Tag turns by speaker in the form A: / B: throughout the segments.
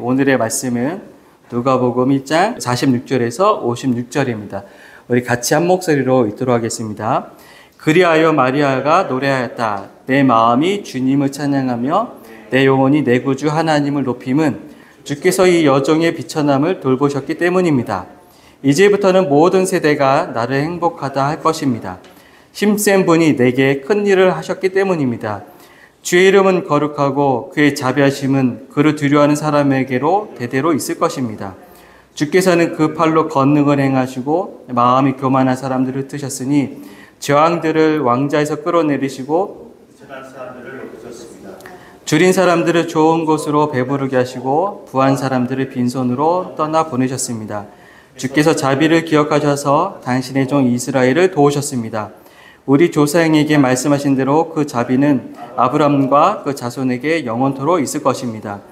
A: 오늘의 말씀은 누가복음 1장 46절에서 56절입니다. 우리 같이 한 목소리로 읽도록 하겠습니다. 그리하여 마리아가 노래하였다. 내 마음이 주님을 찬양하며 내 영혼이 내 구주 하나님을 높임은 주께서 이 여종의 비천함을 돌보셨기 때문입니다. 이제부터는 모든 세대가 나를 행복하다 할 것입니다. 힘센 분이 내게 큰 일을 하셨기 때문입니다. 주의 이름은 거룩하고 그의 자비하심은 그를 두려워하는 사람에게로 대대로 있을 것입니다. 주께서는 그 팔로 권능을 행하시고 마음이 교만한 사람들을 흩으셨으니 저항들을 왕자에서 끌어내리시고 줄인 사람들을 좋은 곳으로 배부르게 하시고 부한 사람들을 빈손으로 떠나 보내셨습니다. 주께서 자비를 기억하셔서 당신의 종 이스라엘을 도우셨습니다. 우리 조상에게 말씀하신 대로 그 자비는 아브람과 그 자손에게 영원토록 있을 것입니다.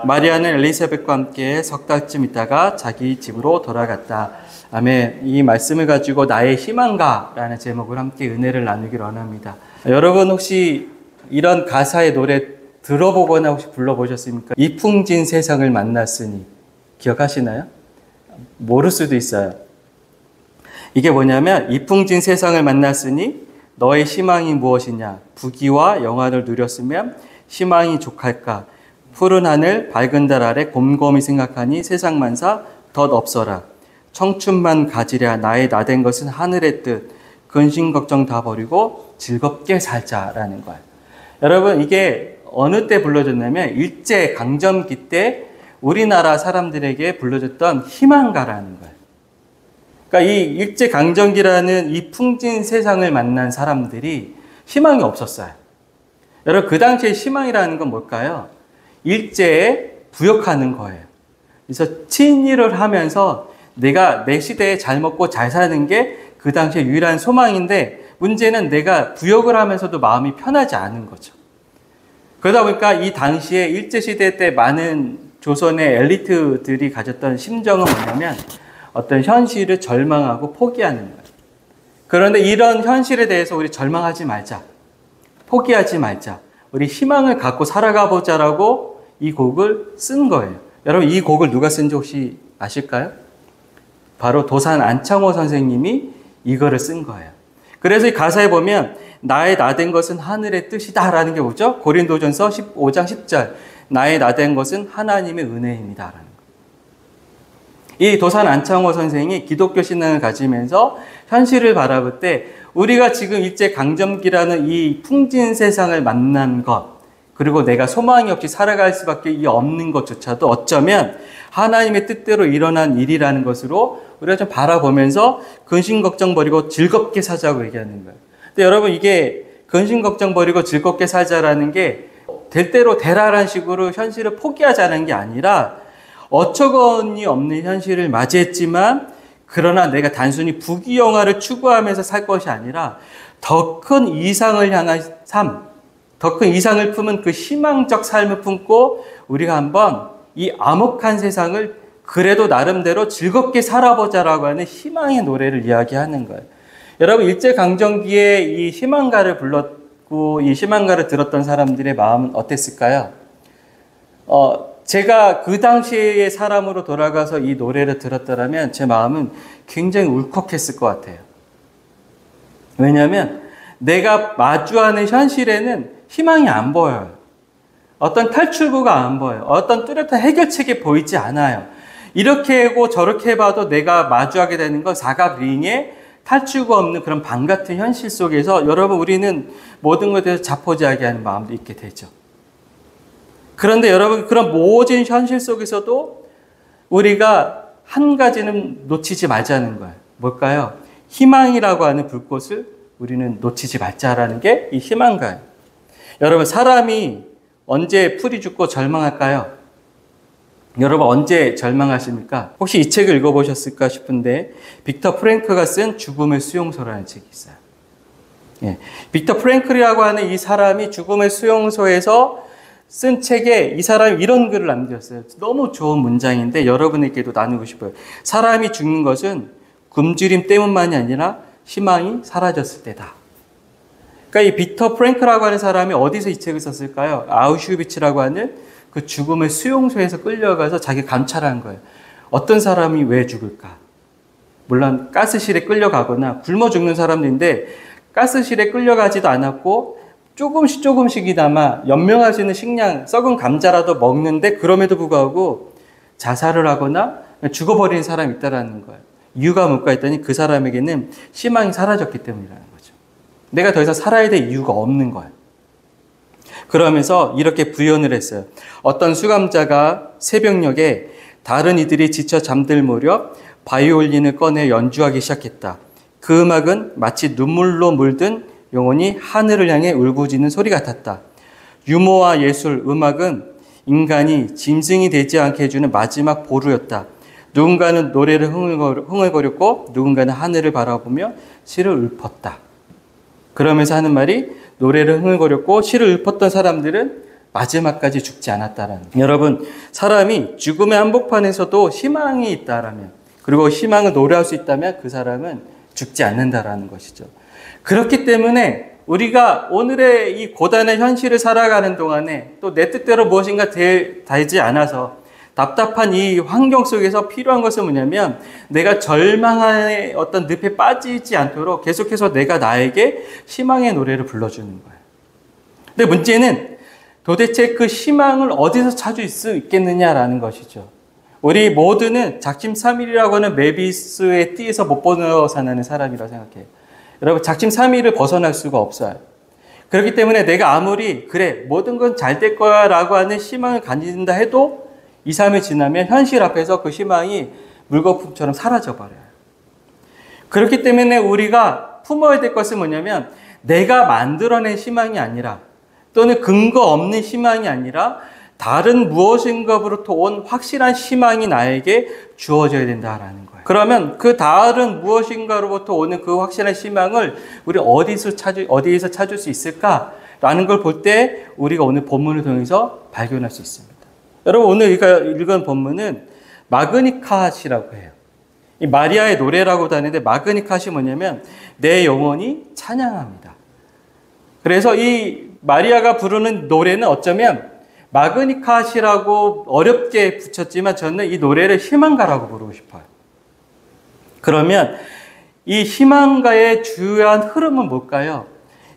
A: 마리아는 엘리사벳과 함께 석 달쯤 있다가 자기 집으로 돌아갔다. 아멘. 이 말씀을 가지고 나의 희망가라는 제목을 함께 은혜를 나누기를 원합니다. 여러분 혹시 이런 가사의 노래 들어보거나 혹시 불러보셨습니까? 이풍진 세상을 만났으니 기억하시나요? 모를 수도 있어요. 이게 뭐냐면 이풍진 세상을 만났으니 너의 희망이 무엇이냐? 부귀와 영화를 누렸으면 희망이 족할까? 푸른 하늘 밝은 달 아래 곰곰이 생각하니 세상 만사 덧없어라. 청춘만 가지랴. 나의 나된 것은 하늘의 뜻. 근심 걱정 다 버리고 즐겁게 살자라는 거예요. 여러분 이게 어느 때 불러졌냐면 일제강점기 때 우리나라 사람들에게 불러줬던 희망가라는 거예요. 그러니까 이 일제강점기라는 이 풍진 세상을 만난 사람들이 희망이 없었어요. 여러분 그 당시에 희망이라는 건 뭘까요? 일제에 부역하는 거예요. 그래서 친일을 하면서 내가 내 시대에 잘 먹고 잘 사는 게 그 당시에 유일한 소망인데 문제는 내가 부역을 하면서도 마음이 편하지 않은 거죠. 그러다 보니까 이 당시에 일제시대 때 많은 조선의 엘리트들이 가졌던 심정은 뭐냐면 어떤 현실을 절망하고 포기하는 거예요. 그런데 이런 현실에 대해서 우리 절망하지 말자. 포기하지 말자. 우리 희망을 갖고 살아가 보자라고 이 곡을 쓴 거예요. 여러분 이 곡을 누가 쓴지 혹시 아실까요? 바로 도산 안창호 선생님이 이거를 쓴 거예요. 그래서 이 가사에 보면 나의 나된 것은 하늘의 뜻이다 라는 게 뭐죠? 고린도전서 15장 10절 나의 나된 것은 하나님의 은혜입니다 라는 거예요. 이 도산 안창호 선생이 기독교 신앙을 가지면서 현실을 바라볼 때 우리가 지금 일제강점기라는 이 풍진 세상을 만난 것 그리고 내가 소망이 없이 살아갈 수밖에 없는 것조차도 어쩌면 하나님의 뜻대로 일어난 일이라는 것으로 우리가 좀 바라보면서 근심 걱정 버리고 즐겁게 살자고 얘기하는 거예요. 근데 여러분 이게 근심 걱정 버리고 즐겁게 살자라는 게 될 대로 되라라는 식으로 현실을 포기하자는 게 아니라 어처구니 없는 현실을 맞이했지만 그러나 내가 단순히 부귀영화를 추구하면서 살 것이 아니라 더 큰 이상을 향한 삶, 더 큰 이상을 품은 그 희망적 삶을 품고 우리가 한번 이 암흑한 세상을 그래도 나름대로 즐겁게 살아보자라고 하는 희망의 노래를 이야기하는 거예요. 여러분 일제강점기에 이 희망가를 불렀고 이 희망가를 들었던 사람들의 마음은 어땠을까요? 제가 그 당시의 사람으로 돌아가서 이 노래를 들었더라면 제 마음은 굉장히 울컥했을 것 같아요. 왜냐하면 내가 마주하는 현실에는 희망이 안 보여요. 어떤 탈출구가 안 보여요. 어떤 뚜렷한 해결책이 보이지 않아요. 이렇게 하고 저렇게 해봐도 내가 마주하게 되는 건 사각링에 탈출구가 없는 그런 방 같은 현실 속에서 여러분 우리는 모든 것에 대해서 자포자기하는 마음도 있게 되죠. 그런데 여러분 그런 모진 현실 속에서도 우리가 한 가지는 놓치지 말자는 거예요. 뭘까요? 희망이라고 하는 불꽃을 우리는 놓치지 말자라는 게 이 희망가예요. 여러분 사람이 언제 풀이 죽고 절망할까요? 여러분 언제 절망하십니까? 혹시 이 책을 읽어보셨을까 싶은데 빅터 프랭크가 쓴 죽음의 수용소라는 책이 있어요. 예. 빅터 프랭클이라고 하는 이 사람이 죽음의 수용소에서 쓴 책에 이 사람이 이런 글을 남겼어요. 너무 좋은 문장인데 여러분에게도 나누고 싶어요. 사람이 죽는 것은 굶주림 때문만이 아니라 희망이 사라졌을 때다. 그러니까 이 빅터 프랭클이라고 하는 사람이 어디서 이 책을 썼을까요? 아우슈비츠라고 하는 그 죽음의 수용소에서 끌려가서 자기 감찰한 거예요. 어떤 사람이 왜 죽을까? 물론 가스실에 끌려가거나 굶어 죽는 사람들인데 가스실에 끌려가지도 않았고 조금씩이나마 연명할 수 있는 식량, 썩은 감자라도 먹는데 그럼에도 불구하고 자살을 하거나 죽어버리는 사람이 있다는 거예요. 이유가 뭘까 했더니 그 사람에게는 희망이 사라졌기 때문이라는 거죠. 내가 더 이상 살아야 될 이유가 없는 거예요. 그러면서 이렇게 부연을 했어요. 어떤 수감자가 새벽녘에 다른 이들이 지쳐 잠들 무렵 바이올린을 꺼내 연주하기 시작했다. 그 음악은 마치 눈물로 물든 영혼이 하늘을 향해 울부짖는 소리 같았다. 유머와 예술, 음악은 인간이 짐승이 되지 않게 해주는 마지막 보루였다. 누군가는 노래를 흥얼거렸고 누군가는 하늘을 바라보며 시를 읊었다. 그러면서 하는 말이 노래를 흥얼거렸고 시를 읊었던 사람들은 마지막까지 죽지 않았다라는 거예요. 여러분, 사람이 죽음의 한복판에서도 희망이 있다라면, 그리고 희망을 노래할 수 있다면 그 사람은 죽지 않는다라는 것이죠. 그렇기 때문에 우리가 오늘의 이 고단의 현실을 살아가는 동안에 또 내 뜻대로 무엇인가 되지 않아서 답답한 이 환경 속에서 필요한 것은 뭐냐면 내가 절망의 어떤 늪에 빠지지 않도록 계속해서 내가 나에게 희망의 노래를 불러주는 거예요. 근데 문제는 도대체 그 희망을 어디서 찾을 수 있겠느냐라는 것이죠. 우리 모두는 작심삼일이라고 하는 메비우스의 띠에서 못 벗어나는 사람이라고 생각해요. 여러분, 작심삼일을 벗어날 수가 없어요. 그렇기 때문에 내가 아무리 그래 모든 건 잘 될 거야 라고 하는 희망을 가진다 해도 2, 3일 지나면 현실 앞에서 그 희망이 물거품처럼 사라져버려요. 그렇기 때문에 우리가 품어야 될 것은 뭐냐면 내가 만들어낸 희망이 아니라 또는 근거 없는 희망이 아니라 다른 무엇인가로부터 온 확실한 희망이 나에게 주어져야 된다라는 거예요. 그러면 그 다른 무엇인가로부터 오는 그 확실한 희망을 우리 어디에서 찾을 수 있을까라는 걸 볼 때 우리가 오늘 본문을 통해서 발견할 수 있습니다. 여러분, 오늘 우리가 읽은 본문은 마그니카시라고 해요. 이 마리아의 노래라고도 하는데 마그니카시 뭐냐면 내 영혼이 찬양합니다. 그래서 이 마리아가 부르는 노래는 어쩌면 마그니카시라고 어렵게 붙였지만 저는 이 노래를 희망가라고 부르고 싶어요. 그러면 이 희망가의 주요한 흐름은 뭘까요?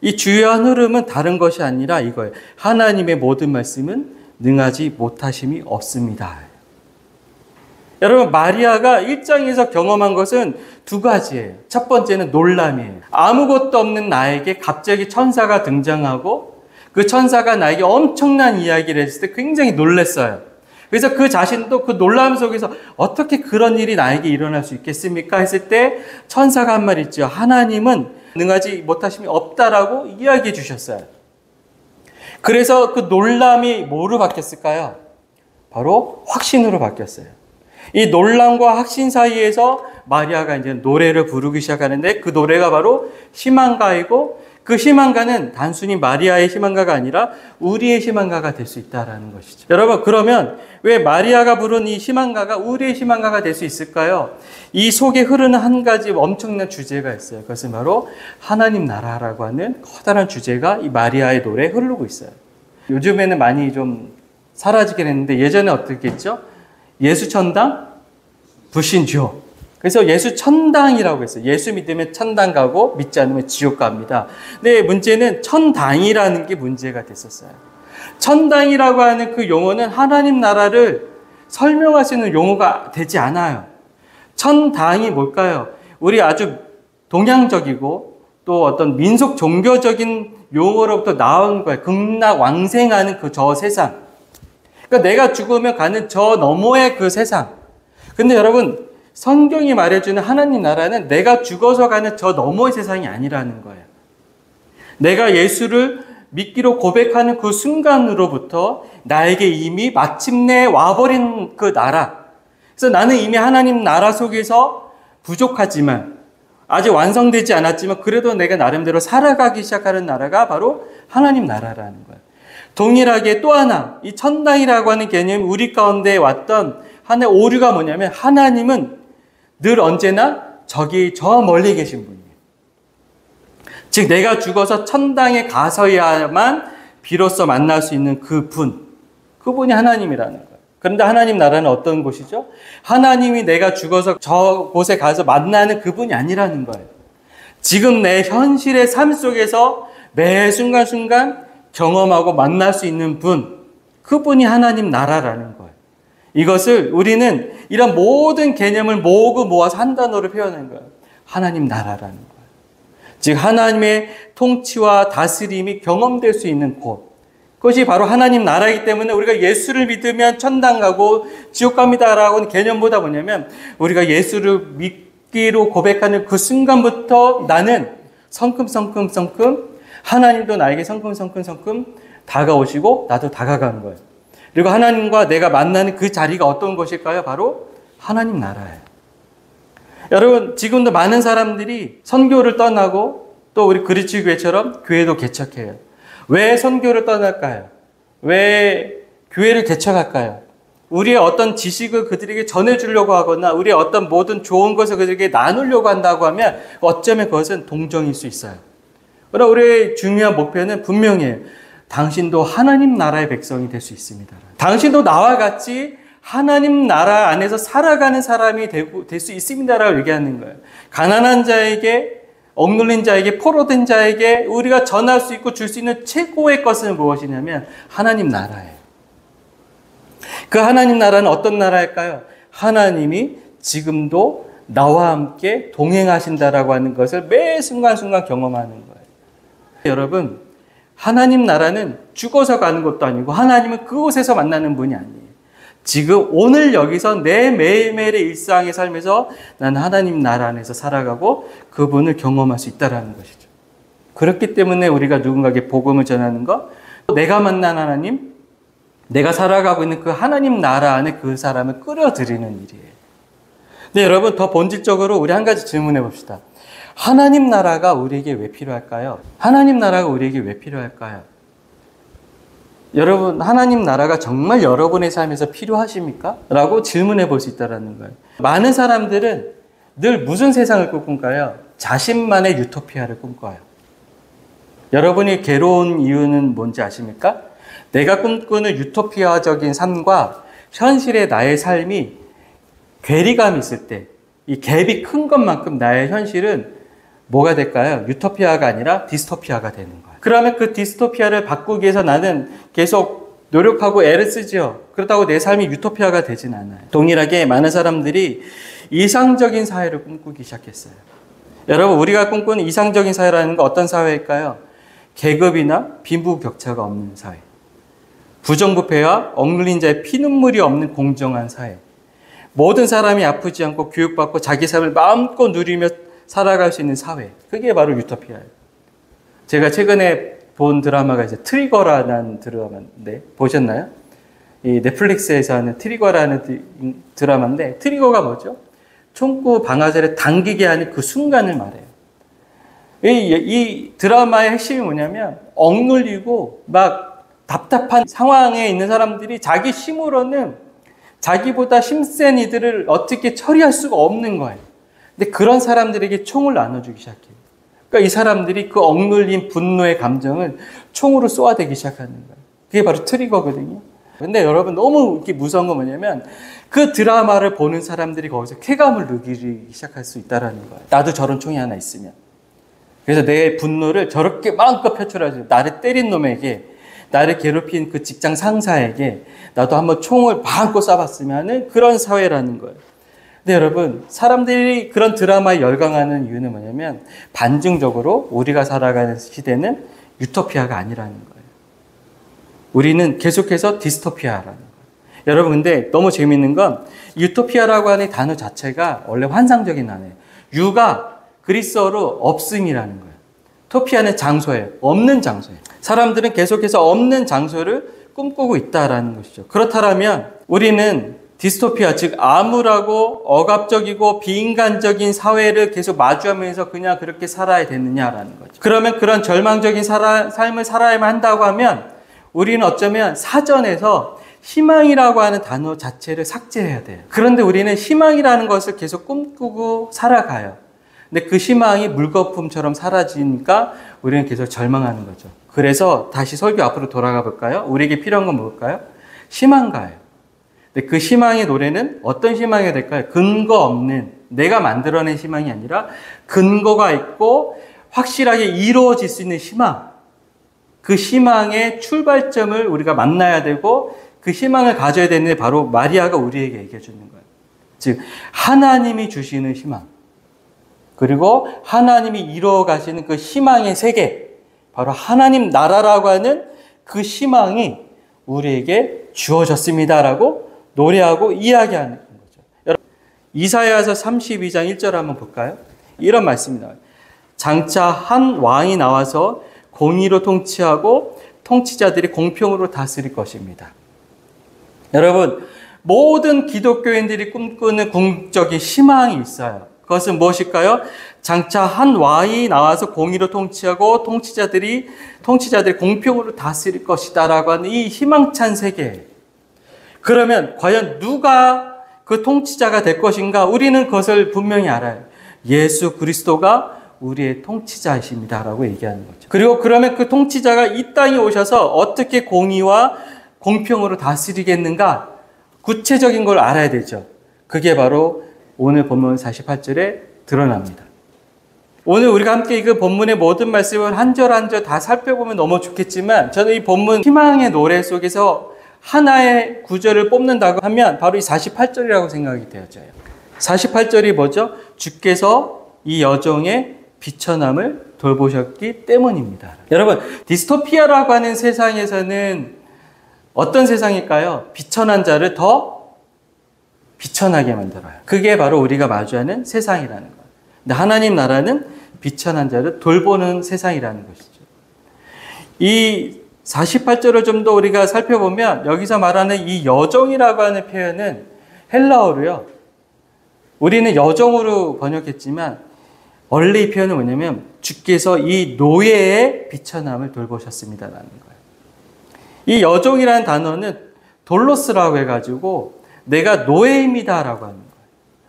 A: 이 주요한 흐름은 다른 것이 아니라 이거예요. 하나님의 모든 말씀은 능하지 못하심이 없습니다. 여러분, 마리아가 1장에서 경험한 것은 두 가지예요. 첫 번째는 놀람이에요. 아무것도 없는 나에게 갑자기 천사가 등장하고 그 천사가 나에게 엄청난 이야기를 했을 때 굉장히 놀랐어요. 그래서 그 자신도 그 놀람 속에서 어떻게 그런 일이 나에게 일어날 수 있겠습니까? 했을 때 천사가 한 말 있죠. 하나님은 능하지 못하심이 없다라고 이야기해 주셨어요. 그래서 그 놀람이 뭐로 바뀌었을까요? 바로 확신으로 바뀌었어요. 이 놀람과 확신 사이에서 마리아가 이제 노래를 부르기 시작하는데 그 노래가 바로 희망가이고 그 희망가는 단순히 마리아의 희망가가 아니라 우리의 희망가가 될 수 있다는 것이죠. 여러분, 그러면 왜 마리아가 부른 이 희망가가 우리의 희망가가 될 수 있을까요? 이 속에 흐르는 한 가지 엄청난 주제가 있어요. 그것은 바로 하나님 나라라고 하는 커다란 주제가 이 마리아의 노래에 흐르고 있어요. 요즘에는 많이 좀 사라지긴 했는데 예전에 어떻게 했죠? 예수 천당, 불신 지옥. 그래서 예수 천당이라고 했어요. 예수 믿으면 천당 가고 믿지 않으면 지옥 갑니다. 근데 문제는 천당이라는 게 문제가 됐었어요. 천당이라고 하는 그 용어는 하나님 나라를 설명할 수 있는 용어가 되지 않아요. 천당이 뭘까요? 우리 아주 동양적이고 또 어떤 민속 종교적인 용어로부터 나온 거예요. 극락왕생하는 그 저 세상. 그러니까 내가 죽으면 가는 저 너머의 그 세상. 근데 여러분, 성경이 말해주는 하나님 나라는 내가 죽어서 가는 저 너머의 세상이 아니라는 거예요. 내가 예수를 믿기로 고백하는 그 순간으로부터 나에게 이미 마침내 와버린 그 나라. 그래서 나는 이미 하나님 나라 속에서 부족하지만 아직 완성되지 않았지만 그래도 내가 나름대로 살아가기 시작하는 나라가 바로 하나님 나라라는 거예요. 동일하게 또 하나, 이 천당이라고 하는 개념이 우리 가운데 왔던 하나의 오류가 뭐냐면 하나님은 늘 언제나 저기 저 멀리 계신 분이에요. 즉 내가 죽어서 천당에 가서야만 비로소 만날 수 있는 그 분. 그분이 하나님이라는 거예요. 그런데 하나님 나라는 어떤 곳이죠? 하나님이 내가 죽어서 저곳에 가서 만나는 그분이 아니라는 거예요. 지금 내 현실의 삶 속에서 매 순간순간 경험하고 만날 수 있는 분, 그분이 하나님 나라라는 거예요. 이것을 우리는 이런 모든 개념을 모으고 모아서 한 단어로 표현한 거예요. 하나님 나라라는 거예요. 즉 하나님의 통치와 다스림이 경험될 수 있는 곳. 그것이 바로 하나님 나라이기 때문에 우리가 예수를 믿으면 천당 가고 지옥 갑니다라고 하는 개념보다 뭐냐면 우리가 예수를 믿기로 고백하는 그 순간부터 나는 성큼성큼 하나님도 나에게 성큼 다가오시고 나도 다가가는 거예요. 그리고 하나님과 내가 만나는 그 자리가 어떤 곳일까요? 바로 하나님 나라예요. 여러분, 지금도 많은 사람들이 선교를 떠나고 또 우리 그리스도 교회처럼 교회도 개척해요. 왜 선교를 떠날까요? 왜 교회를 개척할까요? 우리의 어떤 지식을 그들에게 전해주려고 하거나 우리의 어떤 모든 좋은 것을 그들에게 나누려고 한다고 하면 어쩌면 그것은 동정일 수 있어요. 그러나 우리의 중요한 목표는 분명해요. 당신도 하나님 나라의 백성이 될 수 있습니다. 당신도 나와 같이 하나님 나라 안에서 살아가는 사람이 될 수 있습니다라고 얘기하는 거예요. 가난한 자에게, 억눌린 자에게, 포로된 자에게 우리가 전할 수 있고 줄 수 있는 최고의 것은 무엇이냐면 하나님 나라예요. 그 하나님 나라는 어떤 나라일까요? 하나님이 지금도 나와 함께 동행하신다라고 하는 것을 매 순간순간 경험하는 거예요. 여러분, 하나님 나라는 죽어서 가는 것도 아니고 하나님은 그곳에서 만나는 분이 아니에요. 지금 오늘 여기서 내 매일매일의 일상의 삶에서 나는 하나님 나라 안에서 살아가고 그분을 경험할 수 있다는 것이죠. 그렇기 때문에 우리가 누군가에게 복음을 전하는 것, 내가 만난 하나님, 내가 살아가고 있는 그 하나님 나라 안에 그 사람을 끌어들이는 일이에요. 근데 여러분, 더 본질적으로 우리 한 가지 질문해 봅시다. 하나님 나라가 우리에게 왜 필요할까요? 하나님 나라가 우리에게 왜 필요할까요? 여러분, 하나님 나라가 정말 여러분의 삶에서 필요하십니까? 라고 질문해 볼 수 있다는 거예요. 많은 사람들은 늘 무슨 세상을 꿈꿀까요? 자신만의 유토피아를 꿈꿔요. 여러분이 괴로운 이유는 뭔지 아십니까? 내가 꿈꾸는 유토피아적인 삶과 현실의 나의 삶이 괴리감이 있을 때, 이 갭이 큰 것만큼 나의 현실은 뭐가 될까요? 유토피아가 아니라 디스토피아가 되는 거예요. 그러면 그 디스토피아를 바꾸기 위해서 나는 계속 노력하고 애를 쓰죠. 그렇다고 내 삶이 유토피아가 되진 않아요. 동일하게 많은 사람들이 이상적인 사회를 꿈꾸기 시작했어요. 여러분, 우리가 꿈꾸는 이상적인 사회라는 건 어떤 사회일까요? 계급이나 빈부격차가 없는 사회. 부정부패와 억눌린 자의 피눈물이 없는 공정한 사회. 모든 사람이 아프지 않고 교육받고 자기 삶을 마음껏 누리며 살아갈 수 있는 사회. 그게 바로 유토피아예요. 제가 최근에 본 드라마가 이제 트리거라는 드라마인데 보셨나요? 이 넷플릭스에서 하는 트리거라는 드라마인데 트리거가 뭐죠? 총구 방아쇠를 당기게 하는 그 순간을 말해요. 이 드라마의 핵심이 뭐냐면 억눌리고 막 답답한 상황에 있는 사람들이 자기 힘으로는 자기보다 힘센 이들을 어떻게 처리할 수가 없는 거예요. 근데 그런 사람들에게 총을 나눠주기 시작해요. 그러니까 이 사람들이 그 억눌린 분노의 감정을 총으로 쏘아대기 시작하는 거예요. 그게 바로 트리거거든요. 근데 여러분 너무 이렇게 무서운 건 뭐냐면 그 드라마를 보는 사람들이 거기서 쾌감을 느끼기 시작할 수 있다는 거예요. 나도 저런 총이 하나 있으면. 그래서 내 분노를 저렇게 마음껏 표출하죠. 나를 때린 놈에게, 나를 괴롭힌 그 직장 상사에게 나도 한번 총을 마음껏 쏴봤으면 그런 사회라는 거예요. 근데 여러분, 사람들이 그런 드라마에 열광하는 이유는 뭐냐면 반증적으로 우리가 살아가는 시대는 유토피아가 아니라는 거예요. 우리는 계속해서 디스토피아라는 거예요. 여러분, 근데 너무 재미있는 건 유토피아라고 하는 단어 자체가 원래 환상적인 단어예요. 유가 그리스어로 없음이라는 거예요. 토피아는 장소예요. 없는 장소예요. 사람들은 계속해서 없는 장소를 꿈꾸고 있다라는 것이죠. 그렇다면 우리는 디스토피아, 즉 암울하고 억압적이고 비인간적인 사회를 계속 마주하면서 그냥 그렇게 살아야 되느냐라는 거죠. 그러면 그런 절망적인 삶을 살아야만 한다고 하면 우리는 어쩌면 사전에서 희망이라고 하는 단어 자체를 삭제해야 돼요. 그런데 우리는 희망이라는 것을 계속 꿈꾸고 살아가요. 근데 그 희망이 물거품처럼 사라지니까 우리는 계속 절망하는 거죠. 그래서 다시 설교 앞으로 돌아가 볼까요? 우리에게 필요한 건 뭘까요? 희망가예요. 근데 그 희망의 노래는 어떤 희망이 될까요? 근거 없는, 내가 만들어낸 희망이 아니라 근거가 있고 확실하게 이루어질 수 있는 희망. 그 희망의 출발점을 우리가 만나야 되고 그 희망을 가져야 되는데 바로 마리아가 우리에게 얘기해 주는 거예요. 즉 하나님이 주시는 희망. 그리고 하나님이 이루어 가시는 그 희망의 세계. 바로 하나님 나라라고 하는 그 희망이 우리에게 주어졌습니다라고 노래하고 이야기하는 거죠. 여러분, 이사야서 32장 1절 한번 볼까요? 이런 말씀이 나와요. 장차 한 왕이 나와서 공의로 통치하고 통치자들이 공평으로 다스릴 것입니다. 여러분, 모든 기독교인들이 꿈꾸는 궁극적인 희망이 있어요. 그것은 무엇일까요? 장차 한 왕이 나와서 공의로 통치하고 통치자들이 공평으로 다스릴 것이다라고 하는 이 희망찬 세계. 그러면 과연 누가 그 통치자가 될 것인가? 우리는 그것을 분명히 알아요. 예수 그리스도가 우리의 통치자이십니다라고 얘기하는 거죠. 그리고 그러면 그 통치자가 이 땅에 오셔서 어떻게 공의와 공평으로 다스리겠는가? 구체적인 걸 알아야 되죠. 그게 바로 오늘 본문 48절에 드러납니다. 오늘 우리가 함께 이 본문의 모든 말씀을 한 절 한 절 다 살펴보면 너무 좋겠지만 저는 이 본문 희망의 노래 속에서 하나의 구절을 뽑는다고 하면 바로 이 48절이라고 생각이 되어져요. 48절이 뭐죠? 주께서 이 여종의 비천함을 돌보셨기 때문입니다. 여러분, 디스토피아라고 하는 세상에서는 어떤 세상일까요? 비천한 자를 더 비천하게 만들어요. 그게 바로 우리가 마주하는 세상이라는 거예요. 근데 하나님 나라는 비천한 자를 돌보는 세상이라는 것이죠. 이 48절을 좀 더 우리가 살펴보면 여기서 말하는 이 여종이라고 하는 표현은 헬라어로요. 우리는 여종으로 번역했지만 원래 이 표현은 뭐냐면 주께서 이 노예의 비천함을 돌보셨습니다라는 거예요. 이 여종이라는 단어는 돌로스라고 해가지고 내가 노예입니다라고 하는 거예요.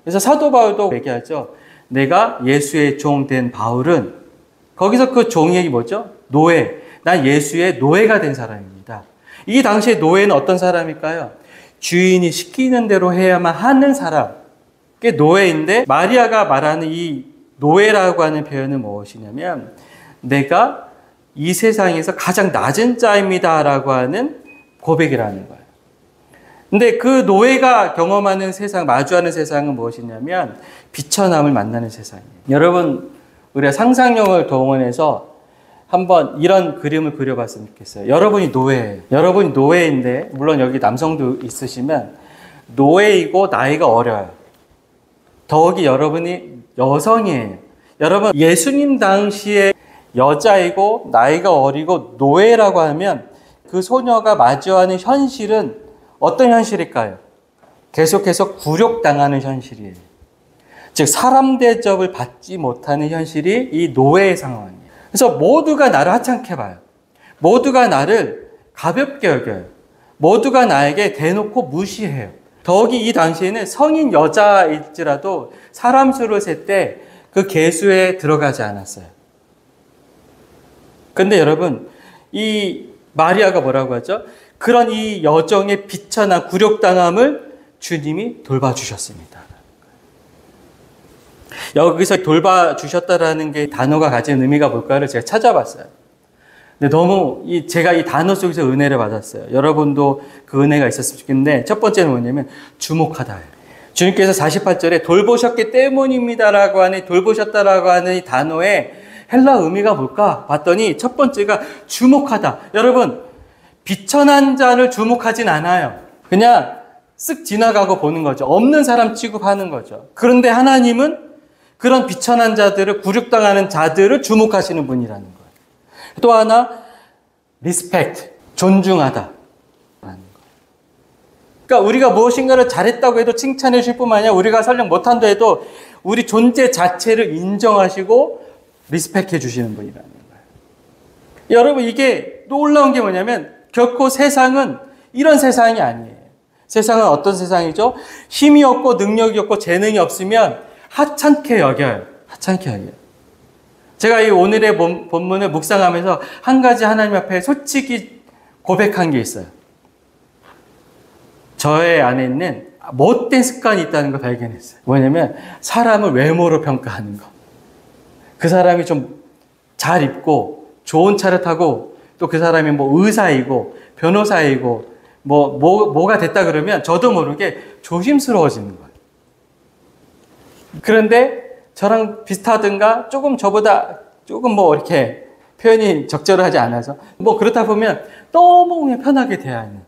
A: 그래서 사도 바울도 얘기하죠. 내가 예수의 종 된 바울은 거기서 그 종이 뭐죠? 노예. 난 예수의 노예가 된 사람입니다. 이 당시에 노예는 어떤 사람일까요? 주인이 시키는 대로 해야만 하는 사람. 그게 노예인데 마리아가 말하는 이 노예라고 하는 표현은 무엇이냐면 내가 이 세상에서 가장 낮은 자입니다라고 하는 고백이라는 거예요. 근데 그 노예가 경험하는 세상, 마주하는 세상은 무엇이냐면 비천함을 만나는 세상이에요. 여러분, 우리가 상상력을 동원해서 한번 이런 그림을 그려봤으면 좋겠어요. 여러분이 노예예요. 여러분이 노예인데 물론 여기 남성도 있으시면 노예이고 나이가 어려요. 더욱이 여러분이 여성이에요. 여러분, 예수님 당시에 여자이고 나이가 어리고 노예라고 하면 그 소녀가 마주하는 현실은 어떤 현실일까요? 계속해서 굴욕당하는 현실이에요. 즉 사람 대접을 받지 못하는 현실이 이 노예의 상황이에요. 그래서 모두가 나를 하찮게 봐요. 모두가 나를 가볍게 여겨요. 모두가 나에게 대놓고 무시해요. 더욱이 이 당시에는 성인 여자일지라도 사람 수를 셀 때 그 계수에 들어가지 않았어요. 근데 여러분, 이 마리아가 뭐라고 하죠? 그런 이 여정의 비천한 굴욕당함을 주님이 돌봐주셨습니다. 여기서 돌봐주셨다라는 게 단어가 가진 의미가 뭘까를 제가 찾아봤어요. 근데 너무 제가 이 단어 속에서 은혜를 받았어요. 여러분도 그 은혜가 있었으면 좋겠는데 첫 번째는 뭐냐면 주목하다. 주님께서 48절에 돌보셨기 때문입니다라고 하는 돌보셨다라고 하는 이 단어의 헬라 의미가 뭘까 봤더니 첫 번째가 주목하다. 여러분, 비천한 자를 주목하진 않아요. 그냥 쓱 지나가고 보는 거죠. 없는 사람 취급하는 거죠. 그런데 하나님은 그런 비천한 자들을 굴욕당하는 자들을 주목하시는 분이라는 거예요. 또 하나 respect, 존중하다. 그러니까 우리가 무엇인가를 잘했다고 해도 칭찬해 주실 뿐만 아니라 우리가 설령 못한다 해도 우리 존재 자체를 인정하시고 리스펙해 주시는 분이라는 거예요. 여러분, 이게 놀라운 게 뭐냐면 결코 세상은 이런 세상이 아니에요. 세상은 어떤 세상이죠? 힘이 없고 능력이 없고 재능이 없으면 하찮게 여겨요. 하찮게 여겨요. 제가 이 오늘의 본문을 묵상하면서 한 가지 하나님 앞에 솔직히 고백한 게 있어요. 저의 안에 있는 못된 습관이 있다는 걸 발견했어요. 뭐냐면 사람을 외모로 평가하는 거. 그 사람이 좀 잘 입고 좋은 차를 타고 또 그 사람이 뭐 의사이고 변호사이고 뭐가 됐다 그러면 저도 모르게 조심스러워지는 거예요. 그런데 저랑 비슷하든가 조금 저보다 조금 뭐 이렇게 표현이 적절하지 않아서 뭐 그렇다 보면 너무 그냥 편하게 대하는.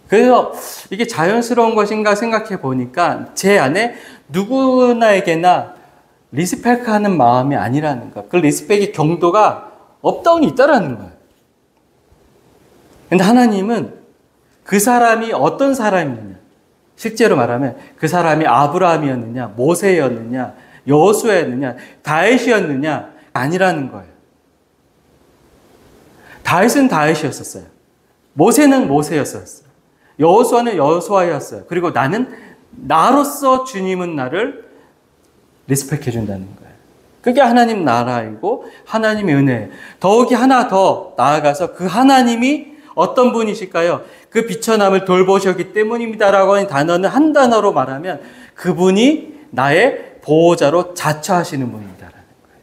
A: 그래서 이게 자연스러운 것인가 생각해 보니까 제 안에 누구나에게나 리스펙하는 마음이 아니라는 거. 그 리스펙의 경도가 업다운이 있다라는 거예요. 근데 하나님은 그 사람이 어떤 사람이냐, 실제로 말하면 그 사람이 아브라함이었느냐, 모세였느냐, 여호수아였느냐, 다윗이었느냐 아니라는 거예요. 다윗은 다윗이었었어요. 모세는 모세였었어요. 여호수아는 여호수아였어요. 그리고 나는 나로서 주님은 나를 리스펙해 준다는 거예요. 그게 하나님 나라이고 하나님의 은혜예요. 더욱이 하나 더 나아가서 그 하나님이 어떤 분이실까요? 그 비천함을 돌보셨기 때문입니다라고 하는 단어는 한 단어로 말하면 그분이 나의 보호자로 자처하시는 분입니다라는 거예요.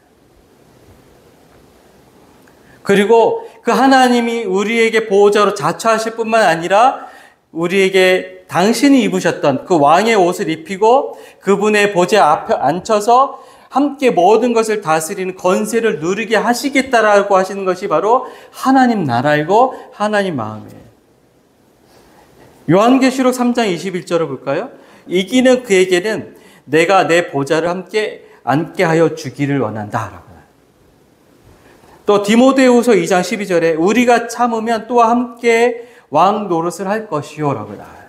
A: 그리고 그 하나님이 우리에게 보호자로 자처하실 뿐만 아니라 우리에게 당신이 입으셨던 그 왕의 옷을 입히고 그분의 보좌 앞에 앉혀서 함께 모든 것을 다스리는 권세를 누리게 하시겠다라고 하시는 것이 바로 하나님 나라이고 하나님 마음이에요. 요한계시록 3장 21절을 볼까요? 이기는 그에게는 내가 내 보좌를 함께 앉게 하여 주기를 원한다라고. 또 디모데후서 2장 12절에 우리가 참으면 또한 함께 왕 노릇을 할 것이요 라고 나와요.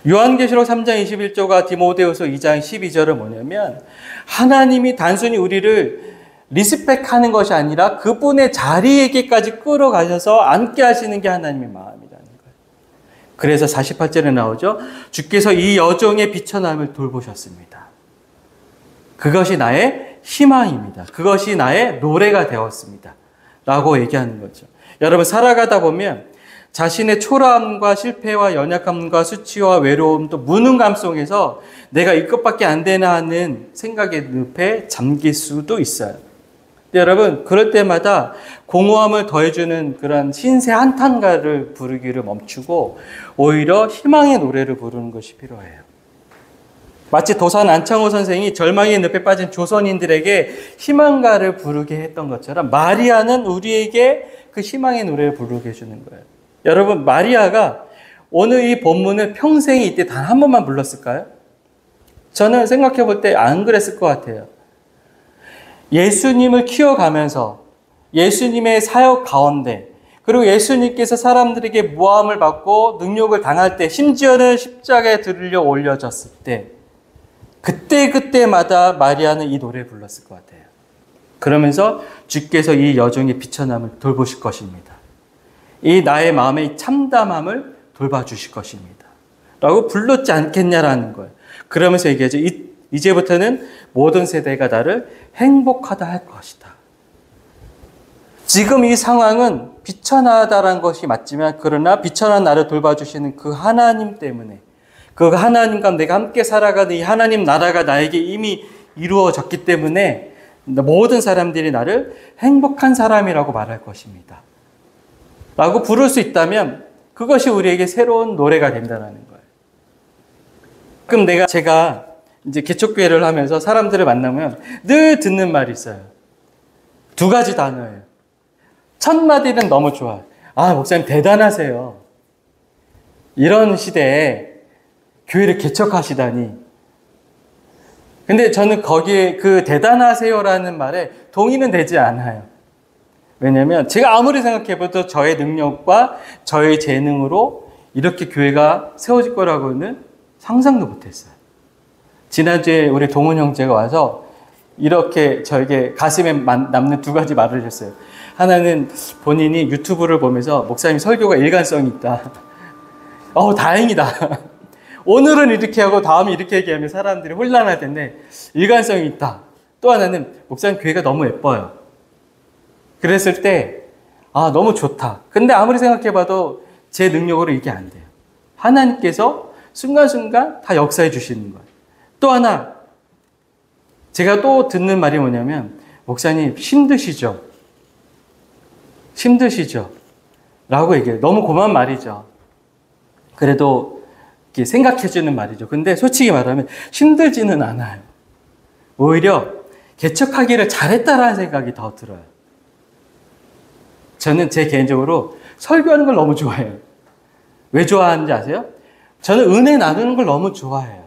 A: 요한계시록 3장 21절과 디모데후서 2장 12절은 뭐냐면 하나님이 단순히 우리를 리스펙하는 것이 아니라 그분의 자리에게까지 끌어가셔서 앉게 하시는 게 하나님의 마음이라는 거예요. 그래서 48절에 나오죠. 주께서 이 여종의 비천함을 돌보셨습니다. 그것이 나의 희망입니다. 그것이 나의 노래가 되었습니다. 라고 얘기하는 거죠. 여러분 살아가다 보면 자신의 초라함과 실패와 연약함과 수치와 외로움 또 무능감 속에서 내가 이것밖에 안 되나 하는 생각의 늪에 잠길 수도 있어요. 근데 여러분 그럴 때마다 공허함을 더해주는 그런 신세 한탄가를 부르기를 멈추고 오히려 희망의 노래를 부르는 것이 필요해요. 마치 도산 안창호 선생이 절망의 늪에 빠진 조선인들에게 희망가를 부르게 했던 것처럼 마리아는 우리에게 그 희망의 노래를 부르게 해주는 거예요. 여러분 마리아가 오늘 이 본문을 평생에 이때 단 한 번만 불렀을까요? 저는 생각해 볼 때 안 그랬을 것 같아요. 예수님을 키워가면서 예수님의 사역 가운데 그리고 예수님께서 사람들에게 모함을 받고 능욕을 당할 때 심지어는 십자가에 들려 올려졌을 때 그때마다 마리아는 이 노래를 불렀을 것 같아요. 그러면서 주께서 이 여종의 비천함을 돌보실 것입니다. 이 나의 마음의 참담함을 돌봐주실 것입니다. 라고 불렀지 않겠냐라는 거예요. 그러면서 얘기하죠. 이제부터는 모든 세대가 나를 행복하다 할 것이다. 지금 이 상황은 비천하다라는 것이 맞지만 그러나 비천한 나를 돌봐주시는 그 하나님 때문에 그 하나님과 내가 함께 살아가는 이 하나님 나라가 나에게 이미 이루어졌기 때문에 모든 사람들이 나를 행복한 사람이라고 말할 것입니다. 라고 부를 수 있다면 그것이 우리에게 새로운 노래가 된다는 거예요. 그럼 제가 이제 개척교회를 하면서 사람들을 만나면 늘 듣는 말이 있어요. 두 가지 단어예요. 첫 마디는 너무 좋아요. 아, 목사님 대단하세요. 이런 시대에 교회를 개척하시다니. 근데 저는 거기에 그 대단하세요라는 말에 동의는 되지 않아요. 왜냐하면 제가 아무리 생각해봐도 저의 능력과 저의 재능으로 이렇게 교회가 세워질 거라고는 상상도 못했어요. 지난주에 우리 동훈 형제가 와서 이렇게 저에게 가슴에 남는 두 가지 말을 해줬어요. 하나는 본인이 유튜브를 보면서 목사님 설교가 일관성이 있다. 다행이다. 오늘은 이렇게 하고 다음에 이렇게 얘기하면 사람들이 혼란할 텐데 일관성이 있다. 또 하나는 목사님 교회가 너무 예뻐요. 그랬을 때 너무 좋다. 근데 아무리 생각해봐도 제 능력으로 이게 안 돼요. 하나님께서 순간순간 다 역사해 주시는 거예요. 또 하나, 제가 또 듣는 말이 뭐냐면, 목사님, 힘드시죠? 힘드시죠? 라고 얘기해요. 너무 고마운 말이죠. 그래도 이렇게 생각해 주는 말이죠. 근데 솔직히 말하면 힘들지는 않아요. 오히려 개척하기를 잘했다라는 생각이 더 들어요. 저는 제 개인적으로 설교하는 걸 너무 좋아해요. 왜 좋아하는지 아세요? 저는 은혜 나누는 걸 너무 좋아해요.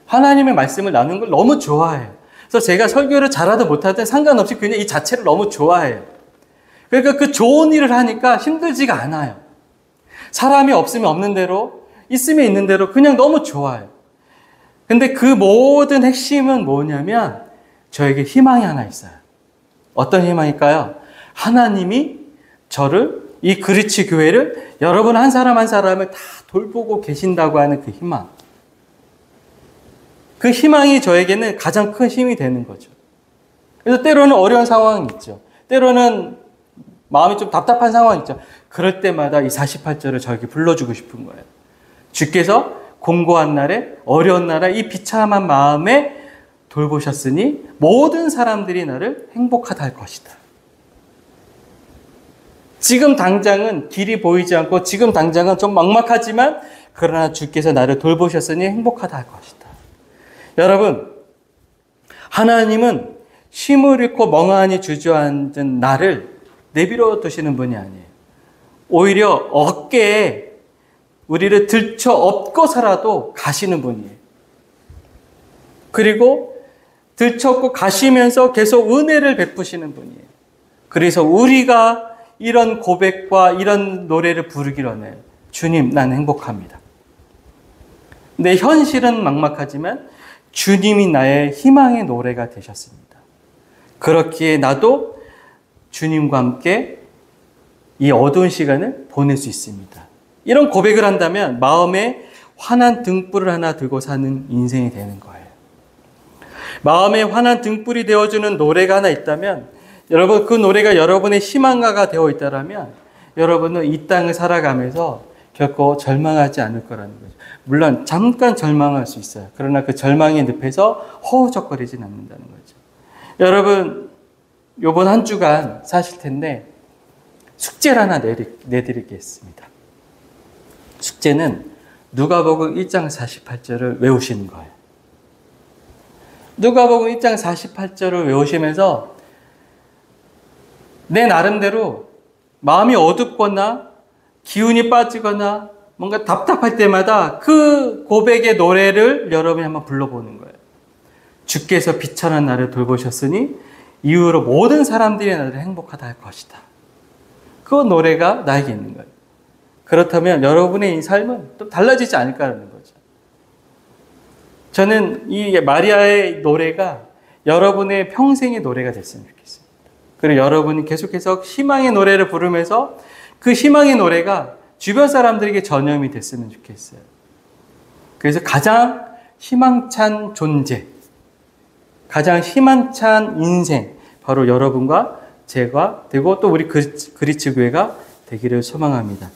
A: 하나님의 말씀을 나누는 걸 너무 좋아해요. 그래서 제가 설교를 잘하든 못하든 상관없이 그냥 이 자체를 너무 좋아해요. 그러니까 그 좋은 일을 하니까 힘들지가 않아요. 사람이 없으면 없는 대로, 있으면 있는 대로 그냥 너무 좋아요. 근데 그 모든 핵심은 뭐냐면 저에게 희망이 하나 있어요. 어떤 희망일까요? 하나님이 저를, 이 그리치 교회를, 여러분 한 사람 한 사람을 다 돌보고 계신다고 하는 그 희망. 그 희망이 저에게는 가장 큰 힘이 되는 거죠. 그래서 때로는 어려운 상황이 있죠. 때로는 마음이 좀 답답한 상황이 있죠. 그럴 때마다 이 48절을 저에게 불러주고 싶은 거예요. 주께서 공고한 날에, 어려운 날에 이 비참한 마음에 돌보셨으니 모든 사람들이 나를 행복하다 할 것이다. 지금 당장은 길이 보이지 않고 지금 당장은 좀 막막하지만 그러나 주께서 나를 돌보셨으니 행복하다 할 것이다. 여러분, 하나님은 쉼을 잃고 멍하니 주저앉은 나를 내버려 두시는 분이 아니에요. 오히려 어깨에 우리를 들쳐 업고서라도 가시는 분이에요. 그리고 들쳐업고 가시면서 계속 은혜를 베푸시는 분이에요. 그래서 우리가 이런 고백과 이런 노래를 부르기로 해요. 주님, 나는 행복합니다. 내 현실은 막막하지만 주님이 나의 희망의 노래가 되셨습니다. 그렇기에 나도 주님과 함께 이 어두운 시간을 보낼 수 있습니다. 이런 고백을 한다면 마음에 환한 등불을 하나 들고 사는 인생이 되는 거예요. 마음에 환한 등불이 되어주는 노래가 하나 있다면, 여러분 그 노래가 여러분의 희망가가 되어 있다면 여러분은 이 땅을 살아가면서 결코 절망하지 않을 거라는 거죠. 물론 잠깐 절망할 수 있어요. 그러나 그 절망의 늪에서 허우적거리진 않는다는 거죠. 여러분, 이번 한 주간 사실 텐데 숙제를 하나 내드리겠습니다. 숙제는 누가복음 1장 48절을 외우시는 거예요. 누가복음 1장 48절을 외우시면서 내 나름대로 마음이 어둡거나 기운이 빠지거나 뭔가 답답할 때마다 그 고백의 노래를 여러분이 한번 불러보는 거예요. 주께서 비천한 나를 돌보셨으니 이후로 모든 사람들이 나를 행복하다 할 것이다. 그 노래가 나에게 있는 거예요. 그렇다면 여러분의 이 삶은 또 달라지지 않을까라는 거죠. 저는 이 마리아의 노래가 여러분의 평생의 노래가 됐으면 좋겠습니다. 그리고 여러분이 계속해서 희망의 노래를 부르면서 그 희망의 노래가 주변 사람들에게 전염이 됐으면 좋겠어요. 그래서 가장 희망찬 존재, 가장 희망찬 인생, 바로 여러분과 제가 되고 또 우리 그리스 교회가 되기를 소망합니다.